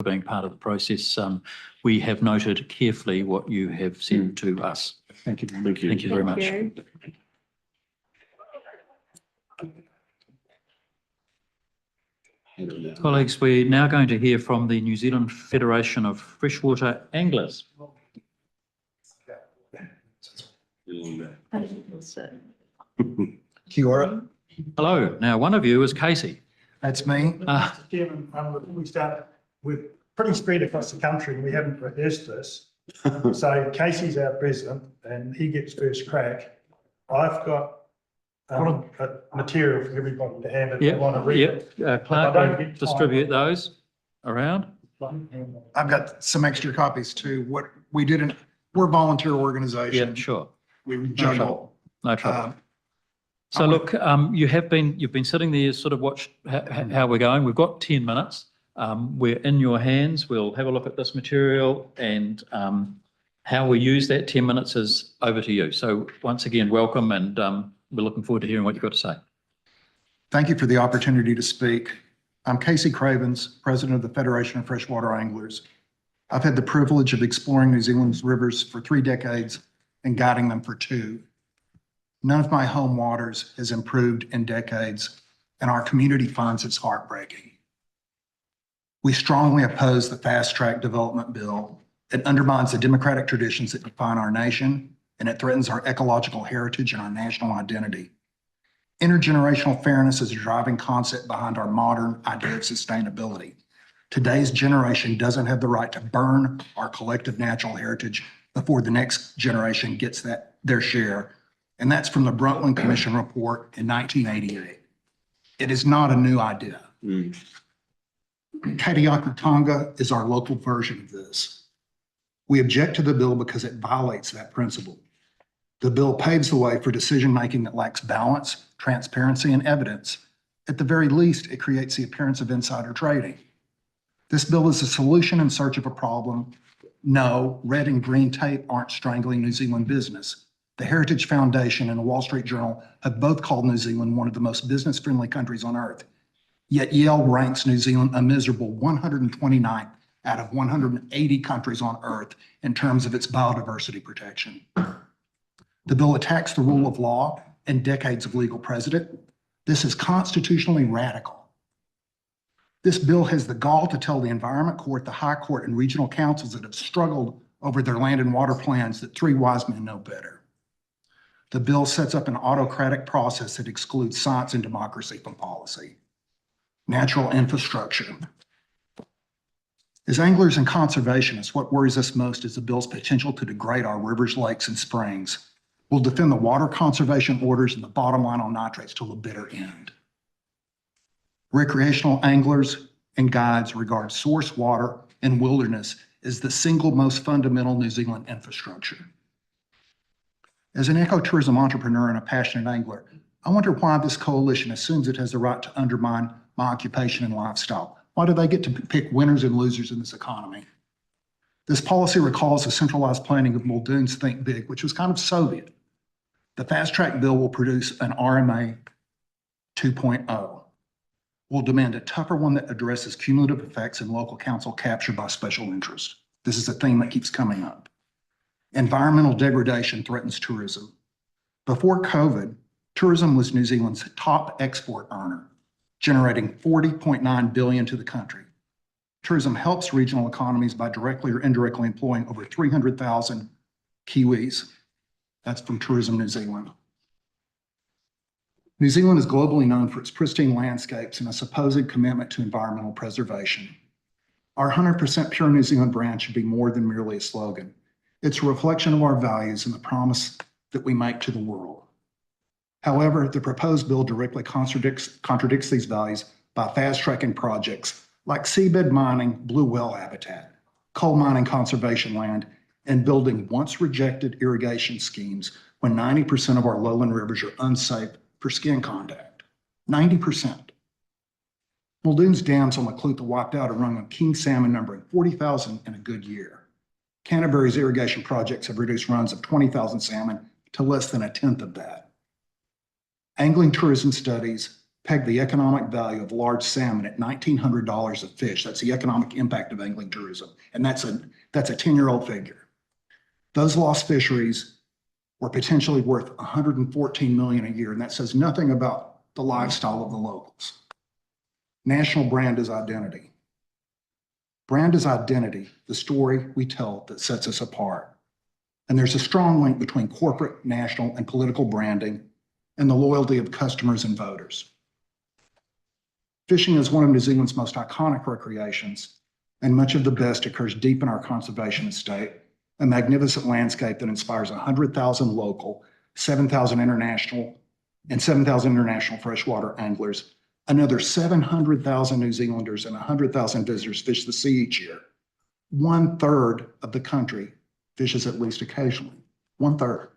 for being part of the process. We have noted carefully what you have said to us. Thank you. Thank you. Thank you very much. Thank you. Colleagues, we're now going to hear from the New Zealand Federation of Freshwater Anglers. Kia ora. Hello. Now, one of you is Casey. That's me. Mr. Chairman, before we start, we're pretty spread across the country and we haven't rehearsed this. So Casey's our president and he gets first crack. I've got material for everybody to have if they want to read it. Clark will distribute those around. I've got some extra copies too. What we did, we're a volunteer organization. Yeah, sure. We juggle. No trouble. So look, you've been sitting there, sort of watched how we're going. We've got 10 minutes. We're in your hands. We'll have a look at this material and how we use that 10 minutes is over to you. So once again, welcome, and we're looking forward to hearing what you've got to say. Thank you for the opportunity to speak. I'm Casey Cravens, president of the Federation of Freshwater Anglers. I've had the privilege of exploring New Zealand's rivers for 3 decades and guiding them for 2. None of my home waters has improved in decades, and our community finds it's heartbreaking. We strongly oppose the fast-track development bill. It undermines the democratic traditions that define our nation, and it threatens our ecological heritage and our national identity. Intergenerational fairness is a driving concept behind our modern idea of sustainability. Today's generation doesn't have the right to burn our collective natural heritage before the next generation gets their share. And that's from the Brundtland Commission report in 1988. It is not a new idea. Katiaka Tonga is our local version of this. We object to the bill because it violates that principle. The bill paves the way for decision-making that lacks balance, transparency, and evidence. At the very least, it creates the appearance of insider trading. This bill is a solution in search of a problem. No, red and green tape aren't strangling New Zealand business. The Heritage Foundation and the Wall Street Journal have both called New Zealand one of the most business-friendly countries on earth. Yet Yale ranks New Zealand a miserable 129th out of 180 countries on earth in terms of its biodiversity protection. The bill attacks the rule of law and decades of legal precedent. This is constitutionally radical. This bill has the gall to tell the Environment Court, the High Court, and regional councils that have struggled over their land and water plans that 3 wise men know better. The bill sets up an autocratic process that excludes science and democracy from policy. Natural infrastructure. As anglers and conservationists, what worries us most is the bill's potential to degrade our rivers, lakes, and springs. We'll defend the water conservation orders and the bottom line on nitrates till the bitter end. Recreational anglers and guides regard source water and wilderness as the single most fundamental New Zealand infrastructure. As an ecotourism entrepreneur and a passionate angler, I wonder why this coalition assumes it has the right to undermine my occupation and lifestyle. Why do they get to pick winners and losers in this economy? This policy recalls the centralized planning of Muldoon's Think Big, which was kind of Soviet. The fast track bill will produce an RMA 2.0. We'll demand a tougher one that addresses cumulative effects and local council captured by special interests. This is a theme that keeps coming up. Environmental degradation threatens tourism. Before COVID, tourism was New Zealand's top export earner, generating $40.9 billion to the country. Tourism helps regional economies by directly or indirectly employing over 300,000 Kiwis. That's from Tourism New Zealand. New Zealand is globally known for its pristine landscapes and a supposed commitment to environmental preservation. Our 100% Pure New Zealand brand should be more than merely a slogan. It's a reflection of our values and the promise that we make to the world. However, the proposed bill directly contradicts these values by fast-tracking projects like seabed mining, blue whale habitat, coal mining conservation land, and building once-rejected irrigation schemes when 90% of our lowland rivers are unsafe for skin contact. 90%. Muldoon's dams on the Clutha wiped out a run of king salmon numbering 40,000 in a good year. Canterbury's irrigation projects have reduced runs of 20,000 salmon to less than a tenth of that. Angling tourism studies pegged the economic value of large salmon at $1,900 a fish. That's the economic impact of angling tourism. And that's a 10-year-old figure. Those lost fisheries were potentially worth $114 million a year. And that says nothing about the lifestyle of the locals. National brand is identity. Brand is identity, the story we tell that sets us apart. And there's a strong link between corporate, national, and political branding and the loyalty of customers and voters. Fishing is one of New Zealand's most iconic recreations, and much of the best occurs deep in our conservation estate, a magnificent landscape that inspires 100,000 local, 7,000 international, and 7,000 international freshwater anglers. Another 700,000 New Zealanders and 100,000 visitors fish the sea each year. 1/3 of the country fishes at least occasionally. 1/3.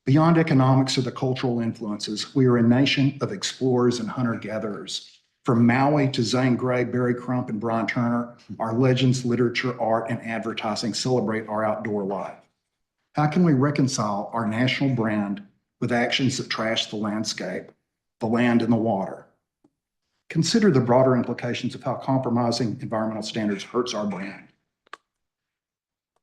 Beyond economics or the cultural influences, we are a nation of explorers and hunter-gatherers. From Maui to Zane Grey, Barry Crump, and Brian Turner, our legends, literature, art, and advertising celebrate our outdoor life. How can we reconcile our national brand with actions that trash the landscape, the land, and the water? Consider the broader implications of how compromising environmental standards hurts our brand.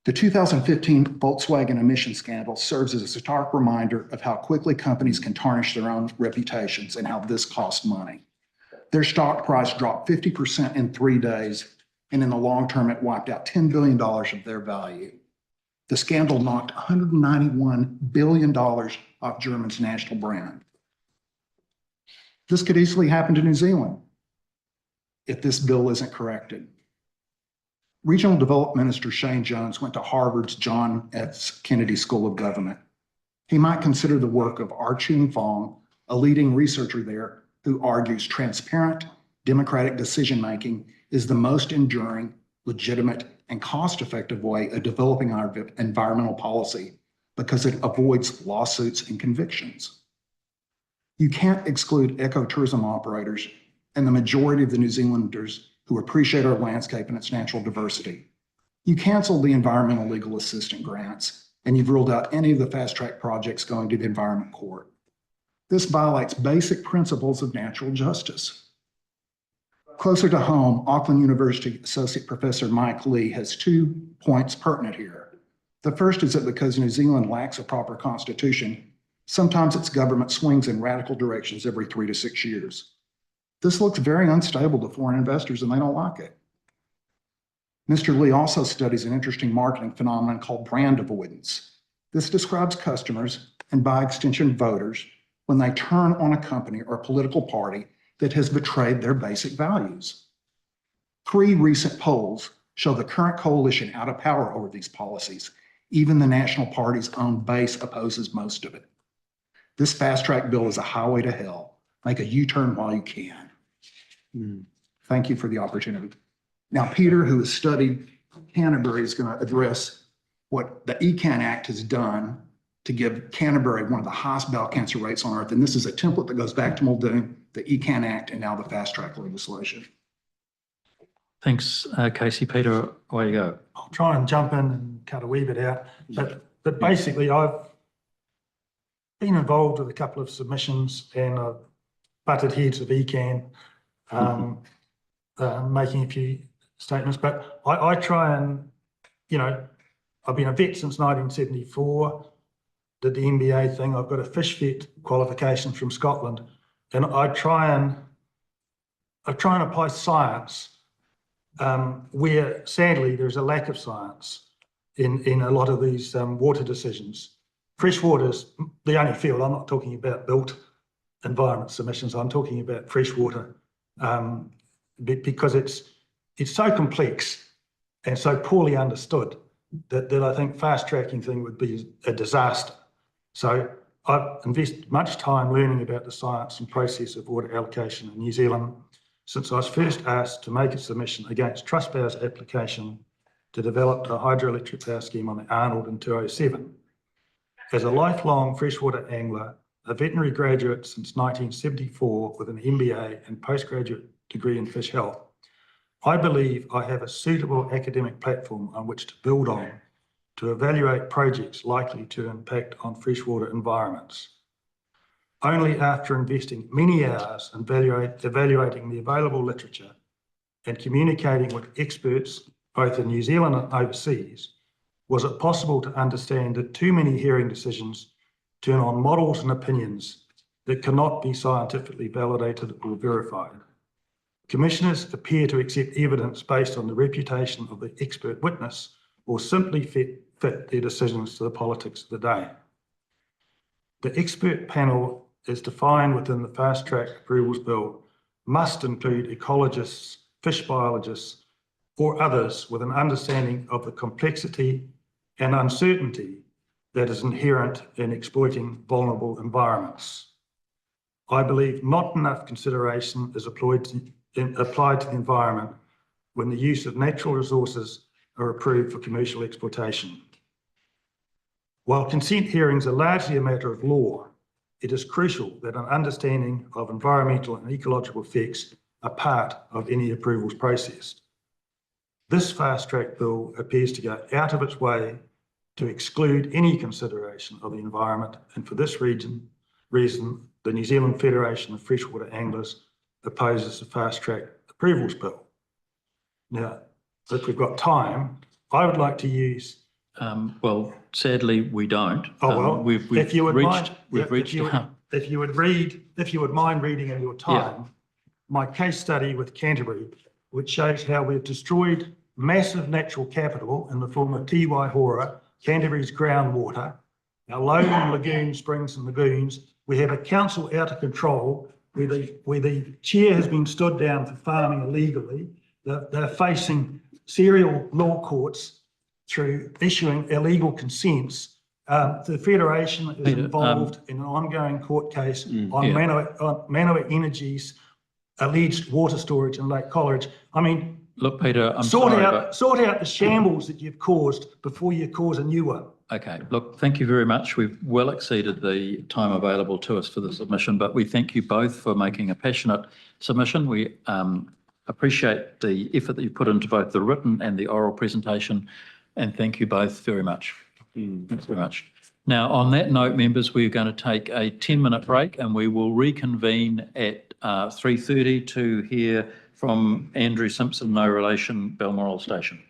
The 2015 Volkswagen emission scandal serves as a stark reminder of how quickly companies can tarnish their own reputations and how this costs money. Their stock price dropped 50% in 3 days, and in the long term, it wiped out $10 billion of their value. The scandal knocked $191 billion off Germany's national brand. This could easily happen to New Zealand if this bill isn't corrected. Regional Development Minister Shane Jones went to Harvard's John F. Kennedy School of Government. He might consider the work of Archun Fong, a leading researcher there, who argues transparent, democratic decision-making is the most enduring, legitimate, and cost-effective way of developing our environmental policy because it avoids lawsuits and convictions. You can't exclude ecotourism operators and the majority of the New Zealanders who appreciate our landscape and its natural diversity. You cancel the environmental legal assistance grants, and you've ruled out any of the fast-track projects going to the Environment Court. This violates basic principles of natural justice. Closer to home, Auckland University Associate Professor Mike Lee has 2 points pertinent here. The first is that because New Zealand lacks a proper constitution, sometimes its government swings in radical directions every 3 to 6 years. This looks very unstable to foreign investors and they don't like it. Mr. Lee also studies an interesting marketing phenomenon called brand avoidance. This describes customers, and by extension voters, when they turn on a company or a political party that has betrayed their basic values. 3 recent polls show the current coalition out of power over these policies. Even the National Party's own base opposes most of it. This fast-track bill is a highway to hell. Make a U-turn while you can. Thank you for the opportunity. Now, Peter, who has studied Canterbury, is going to address what the ECAN Act has done to give Canterbury one of the highest bowel cancer rates on earth. And this is a template that goes back to Muldoon, the ECAN Act, and now the fast-track legislation. Thanks, Casey. Peter, away you go. I'll try and jump in and cut a wee bit out, but basically I've been involved with a couple of submissions and I've butted heads with ECAN, making a few statements, but I try and, you know, I've been a vet since 1974, did the MBA thing. I've got a fish vet qualification from Scotland, and I try and apply science where sadly there's a lack of science in a lot of these water decisions. Freshwater's the only field. I'm not talking about built environment submissions. I'm talking about freshwater because it's so complex and so poorly understood that I think fast-tracking thing would be a disaster. So I've invested much time learning about the science and process of water allocation in New Zealand since I was first asked to make a submission against Trustpower's application to develop a hydroelectric power scheme on the Arnold in 2007. As a lifelong freshwater angler, a veterinary graduate since 1974 with an MBA and postgraduate degree in fish health, I believe I have a suitable academic platform on which to build on to evaluate projects likely to impact on freshwater environments. only after investing many hours in evaluating the available literature and communicating with experts both in New Zealand and overseas, was it possible to understand that too many hearing decisions turn on models and opinions that cannot be scientifically validated or verified. Commissioners appear to accept evidence based on the reputation of the expert witness or simply fit their decisions to the politics of the day. The expert panel, as defined within the Fast Track Approvals Bill, must include ecologists, fish biologists, or others with an understanding of the complexity and uncertainty that is inherent in exploiting vulnerable environments. I believe not enough consideration is applied to the environment when the use of natural resources are approved for commercial exploitation. While consent hearings are largely a matter of law, it is crucial that an understanding of environmental and ecological effects are part of any approvals process. This fast track bill appears to go out of its way to exclude any consideration of the environment, and for this reason, the New Zealand Federation of Freshwater Anglers opposes the fast track approvals bill. Now, if we've got time, I would like to use. Well, sadly, we don't. Oh well, if you would mind reading in your time, my case study with Canterbury, which shows how we've destroyed massive natural capital in the form of Te Waihora, Canterbury's groundwater, our Logan lagoon, springs and lagoons. We have a council out of control where the chair has been stood down for farming illegally. They're facing serial law courts through issuing illegal consents. The Federation is involved in an ongoing court case on Manawa Energy's alleged water storage in Lake Coleridge. I mean, look, Peter, sort out the shambles that you've caused before you cause a new one. Okay, look, thank you very much. We've well exceeded the time available to us for the submission, but we thank you both for making a passionate submission. We appreciate the effort that you put into both the written and the oral presentation, and thank you both very much. Thanks very much. Now, on that note, members, we're going to take a 10-minute break and we will reconvene at 3:30 to hear from Andrew Simpson, no relation, Balmoral Station.